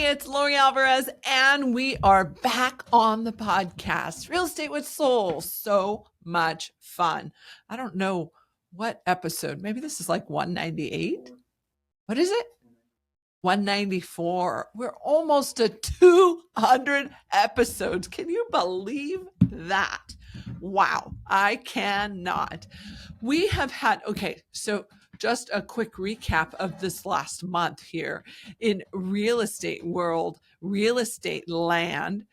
it's Lori Alvarez, and we are back on the podcast, Real Estate with Soul. So much fun. I don't know what episode. Maybe this is like 198. What is it? 194. We're almost to 200 episodes. Can you believe that? Wow, I cannot. We have had, so just a quick recap of this last month here in real estate world, real estate land.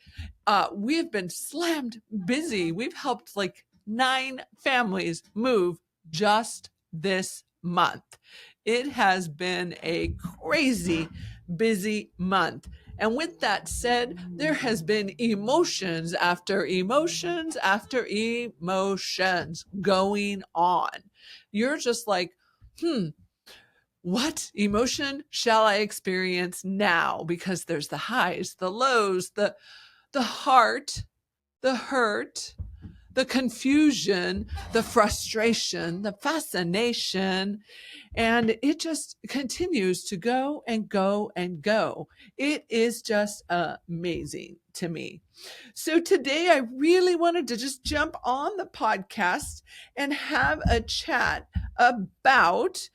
We've been slammed busy. We've helped like 9 families move just this month. It has been a crazy busy month. And with that said, there has been emotions after emotions after emotions going on. You're just like, what emotion shall I experience now? Because there's the highs, the lows, the heart, the hurt, the confusion, the frustration, the fascination, and it just continues to go and go and go. It is just amazing to me. So today I really wanted to just jump on the podcast and have a chat about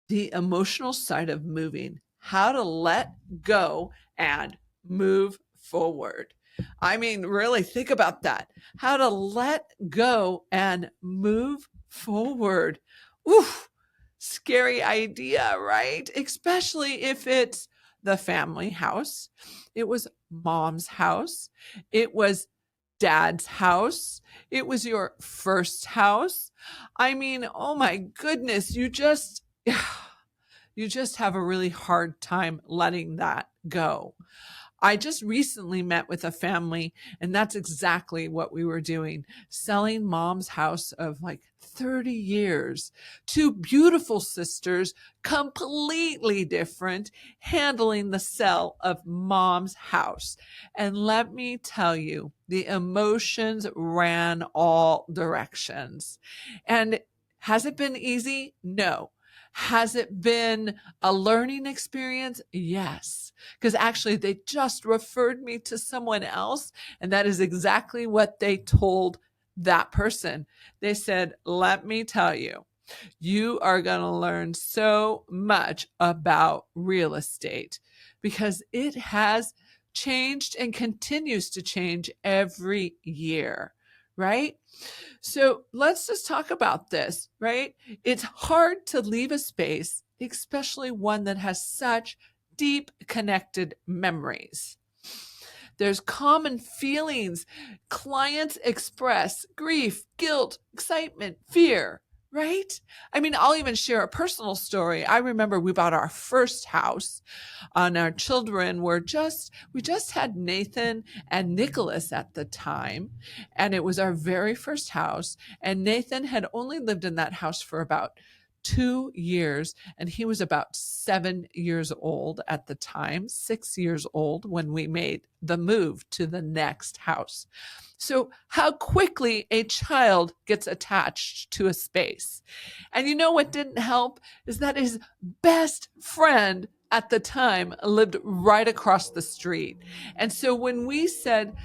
the emotional side of moving, how to let go and move forward. I mean, really think about that. How to let go and move forward. Oof, scary idea, right? Especially if it's the family house. It was mom's house. It was dad's house. It was your first house. I mean, oh my goodness, you just have a really hard time letting that go. I just recently met with a family, and that's exactly what we were doing, selling mom's house of like 30 years. 2 beautiful sisters, completely different, handling the sale of mom's house. And let me tell you, the emotions ran all directions. And has it been easy? No. Has it been a learning experience? Yes. Because actually, they just referred me to someone else, and that is exactly what they told that person. They said, let me tell you, you are going to learn so much about real estate because it has changed and continues to change every year, right? So let's just talk about this, right? It's hard to leave a space, especially one that has such deep connected memories. There's common feelings. Clients express grief, guilt, excitement, fear, right? I mean, I'll even share a personal story. I remember we bought our first house and our children we just had Nathan and Nicholas at the time. And it was our very first house. And Nathan had only lived in that house for about 2 years, and he was about 7 years old at the time, 6 years old when we made the move to the next house. So how quickly a child gets attached to a space. And you know what didn't help is that his best friend at the time lived right across the street. And so when we said,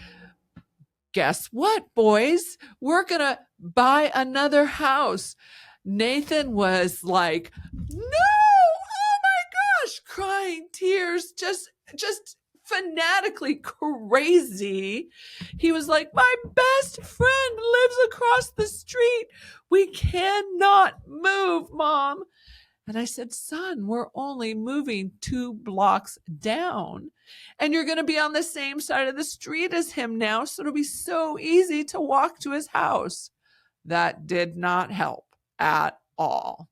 guess what, boys, we're going to buy another house, Nathan was like, no, oh my gosh, crying tears, just fanatically crazy. He was like, my best friend lives across the street. We cannot move, Mom. And I said, son, we're only moving 2 blocks down, and you're going to be on the same side of the street as him now, so it'll be so easy to walk to his house. That did not help at all.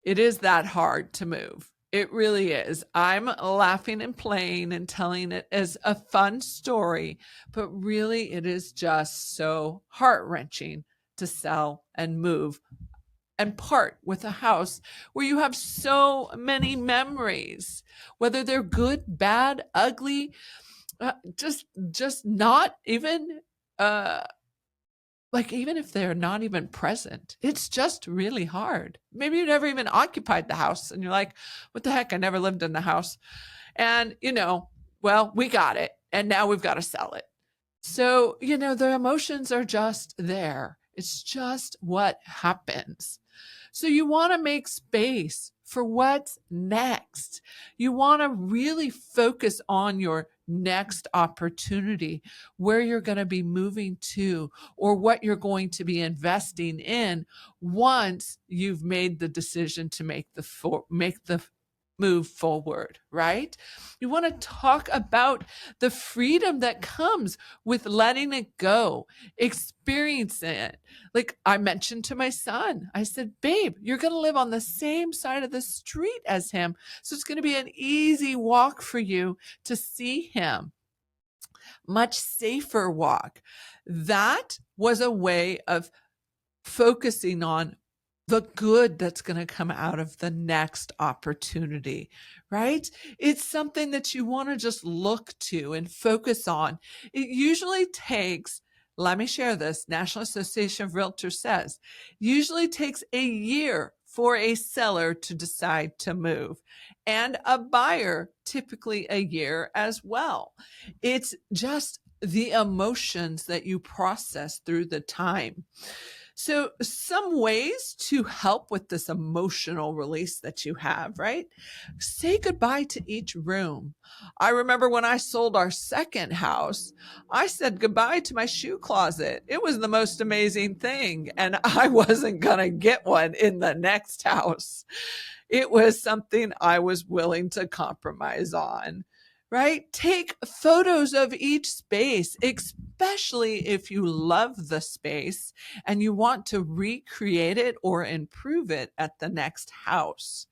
It is that hard to move. It really is. I'm laughing and playing and telling it as a fun story, but really it is just so heart-wrenching to sell and move and part with a house where you have so many memories, whether they're good, bad, ugly, just not even Like, even if they're not even present, it's just really hard. Maybe you never even occupied the house and you're like, what the heck? I never lived in the house. And, well, we got it. And now we've got to sell it. So, the emotions are just there. It's just what happens. So you want to make space for what's next. You want to really focus on your next opportunity, where you're going to be moving to, or what you're going to be investing in once you've made the decision to make the move forward, right? You want to talk about the freedom that comes with letting it go, experiencing it. Like I mentioned to my son, I said, babe, you're going to live on the same side of the street as him. So it's going to be an easy walk for you to see him. Much safer walk. That was a way of focusing on the good that's going to come out of the next opportunity, right? It's something that you want to just look to and focus on. It usually takes, let me share this, National Association of Realtors says, usually takes a year for a seller to decide to move, and a buyer typically a year as well. It's just the emotions that you process through the time. So some ways to help with this emotional release that you have, right? Say goodbye to each room. I remember when I sold our second house, I said goodbye to my shoe closet. It was the most amazing thing. And I wasn't going to get one in the next house. It was something I was willing to compromise on. Right? Take photos of each space, especially if you love the space and you want to recreate it or improve it at the next house.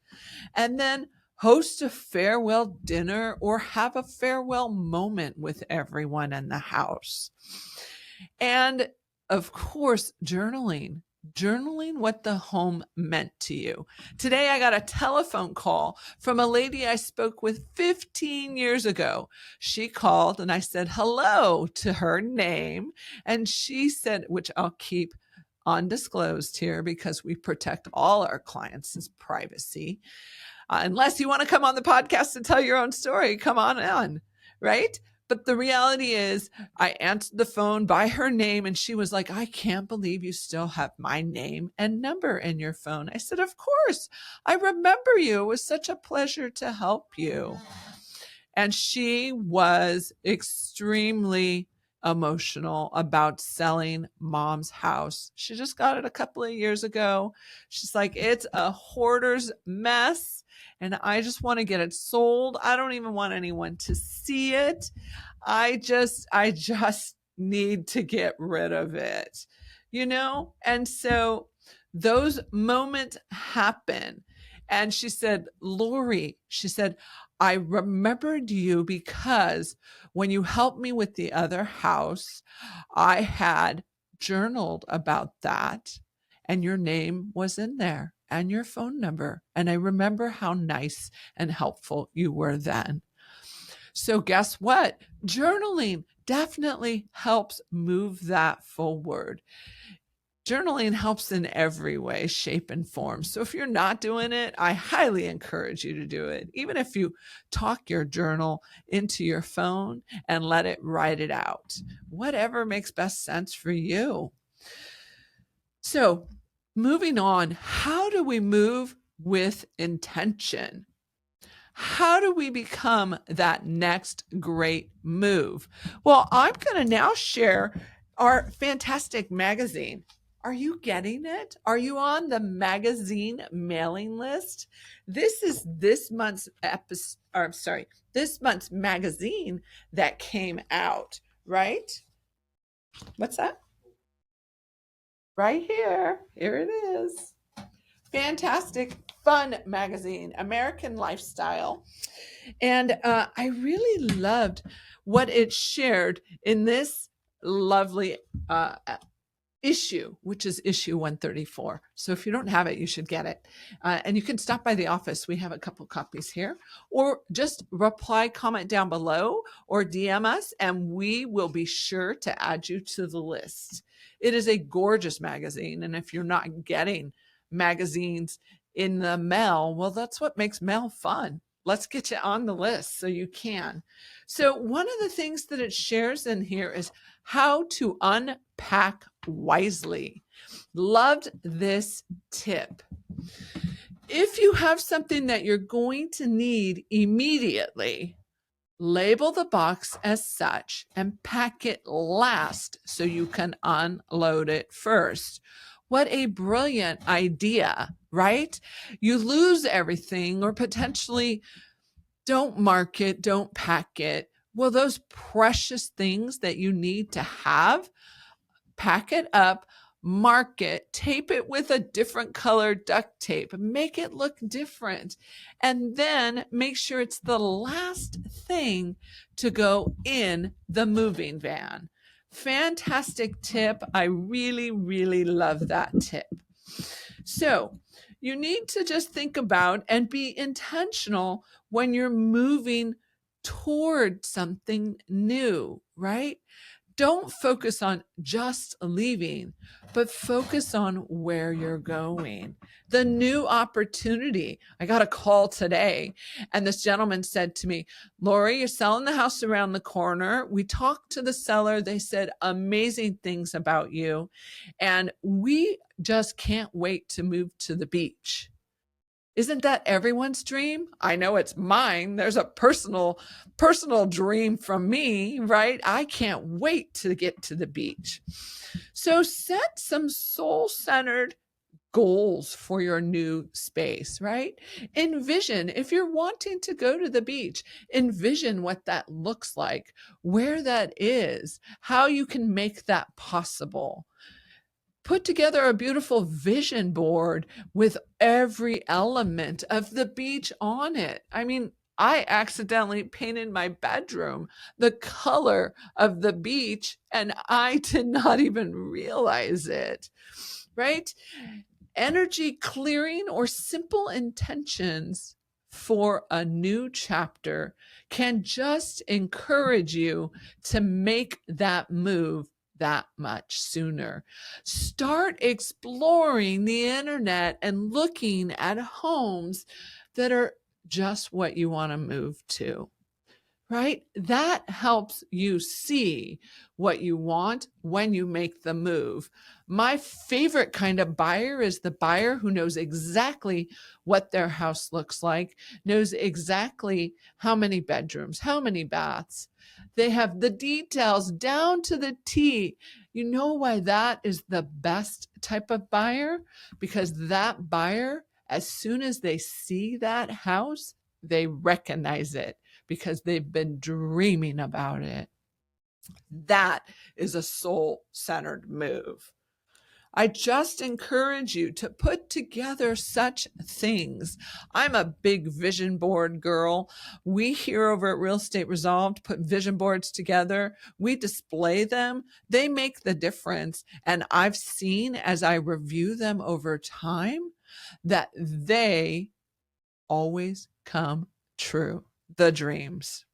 And then host a farewell dinner or have a farewell moment with everyone in the house. And of course, journaling what the home meant to you. Today, I got a telephone call from a lady I spoke with 15 years ago. She called and I said hello to her name. And she said, which I'll keep undisclosed here because we protect all our clients' privacy. Unless you want to come on the podcast and tell your own story, come on, right? But the reality is, I answered the phone by her name and she was like, I can't believe you still have my name and number in your phone. I said, of course, I remember you. It was such a pleasure to help you. And she was extremely emotional about selling mom's house. She just got it a couple of years ago. She's like, it's a hoarder's mess and I just want to get it sold. I don't even want anyone to see it. I just need to get rid of it, And so those moments happen. And she said, Lori, I remembered you because when you helped me with the other house, I had journaled about that and your name was in there and your phone number. And I remember how nice and helpful you were then. So guess what? Journaling definitely helps move that forward. Journaling helps in every way, shape, and form. So if you're not doing it, I highly encourage you to do it. Even if you talk your journal into your phone and let it write it out, whatever makes best sense for you. So moving on, how do we move with intention? How do we become that next great move? Well, I'm going to now share our fantastic magazine. Are you getting it? Are you on the magazine mailing list? This is this month's this month's magazine that came out, right? What's that? Right here. Here it is. Fantastic, fun magazine, American Lifestyle. And I really loved what it shared in this lovely issue, which is issue 134. So if you don't have it, you should get it. And you can stop by the office. We have a couple copies here, or just reply, comment down below, or DM us, and we will be sure to add you to the list. It is a gorgeous magazine. And if you're not getting magazines in the mail, well, that's what makes mail fun. Let's get you on the list so you can. So one of the things that it shares in here is how to unpack wisely. Loved this tip. If you have something that you're going to need immediately, label the box as such and pack it last so you can unload it first. What a brilliant idea, right? You lose everything, or potentially don't mark it, don't pack it. Well, those precious things that you need to have, pack it up, mark it, tape it with a different color duct tape, make it look different, and then make sure it's the last thing to go in the moving van. Fantastic tip. I really, really love that tip. So you need to just think about and be intentional when you're moving toward something new, right? Don't focus on just leaving, but focus on where you're going. The new opportunity. I got a call today, and this gentleman said to me, Lori, you're selling the house around the corner. We talked to the seller. They said amazing things about you, and we just can't wait to move to the beach. Isn't that everyone's dream? I know it's mine. There's a personal dream from me, right? I can't wait to get to the beach. So set some soul-centered goals for your new space, right? Envision, if you're wanting to go to the beach, envision what that looks like, where that is, how you can make that possible. Put together a beautiful vision board with every element of the beach on it. I mean, I accidentally painted my bedroom the color of the beach, and I did not even realize it, right? Energy clearing or simple intentions for a new chapter can just encourage you to make that move that much sooner. Start exploring the internet and looking at homes that are just what you want to move to, right? That helps you see what you want when you make the move. My favorite kind of buyer is the buyer who knows exactly what their house looks like, knows exactly how many bedrooms, how many baths. They have the details down to the T. You know why that is the best type of buyer? Because that buyer, as soon as they see that house, they recognize it because they've been dreaming about it. That is a soul-centered move. I just encourage you to put together such things. I'm a big vision board girl. We here over at Real Estate Resolved put vision boards together. We display them. They make the difference. And I've seen as I review them over time that they always come true, the dreams.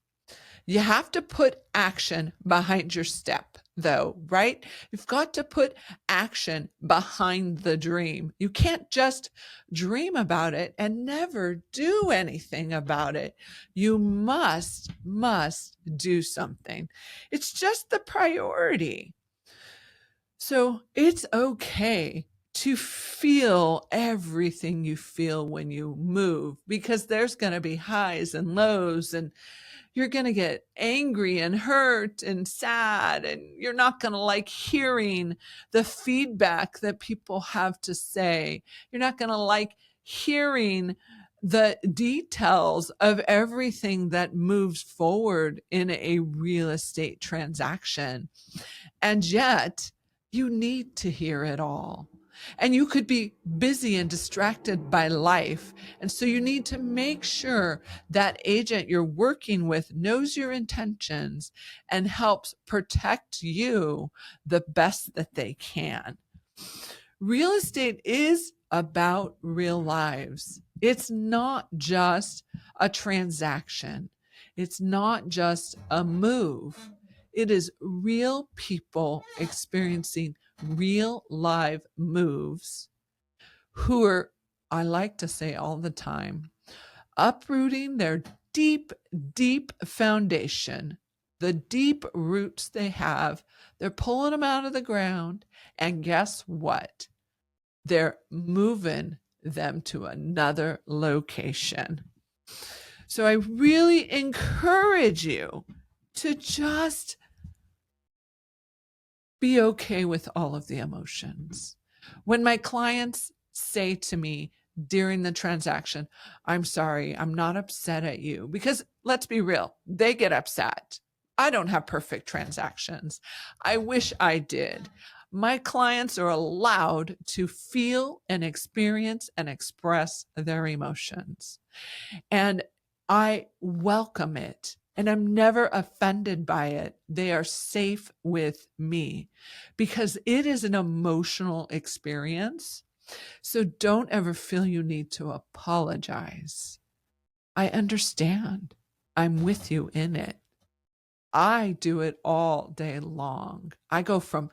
You have to put action behind your step, though, right? You've got to put action behind the dream. You can't just dream about it and never do anything about it. You must do something. It's just the priority. So it's okay to feel everything you feel when you move, because there's going to be highs and lows, and you're going to get angry and hurt and sad, and you're not going to like hearing the feedback that people have to say. You're not going to like hearing the details of everything that moves forward in a real estate transaction. And yet, you need to hear it all. And you could be busy and distracted by life. And so you need to make sure that agent you're working with knows your intentions and helps protect you the best that they can. Real estate is about real lives. It's not just a transaction. It's not just a move. It is real people experiencing real live moves who are, I like to say all the time, uprooting their deep, deep foundation, the deep roots they have. They're pulling them out of the ground. And guess what? They're moving them to another location. So I really encourage you to just be okay with all of the emotions. When my clients say to me during the transaction, I'm sorry, I'm not upset at you, because let's be real, they get upset. I don't have perfect transactions. I wish I did. My clients are allowed to feel and experience and express their emotions. And I welcome it. And I'm never offended by it. They are safe with me because it is an emotional experience. So don't ever feel you need to apologize. I understand. I'm with you in it. I do it all day long. I go from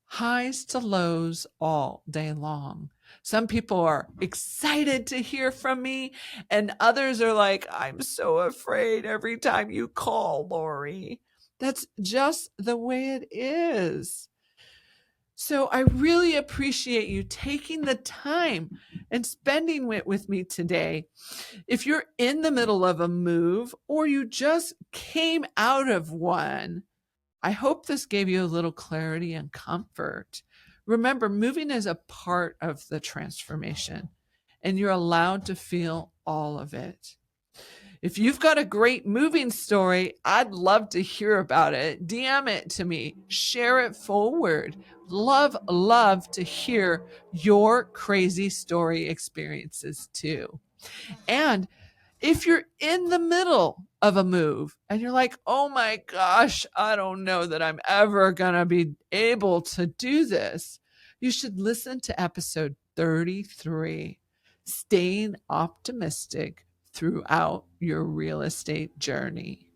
highs to lows all day long. Some people are excited to hear from me, and others are like, I'm so afraid every time you call, Lori. That's just the way it is. So I really appreciate you taking the time and spending it with me today. If you're in the middle of a move or you just came out of one, I hope this gave you a little clarity and comfort. Remember, moving is a part of the transformation, and you're allowed to feel all of it. If you've got a great moving story, I'd love to hear about it. DM it to me, share it forward. Love to hear your crazy story experiences too. And if you're in the middle of a move and you're like, oh my gosh, I don't know that I'm ever going to be able to do this, you should listen to episode 33, Staying Optimistic Throughout Your Real Estate Journey.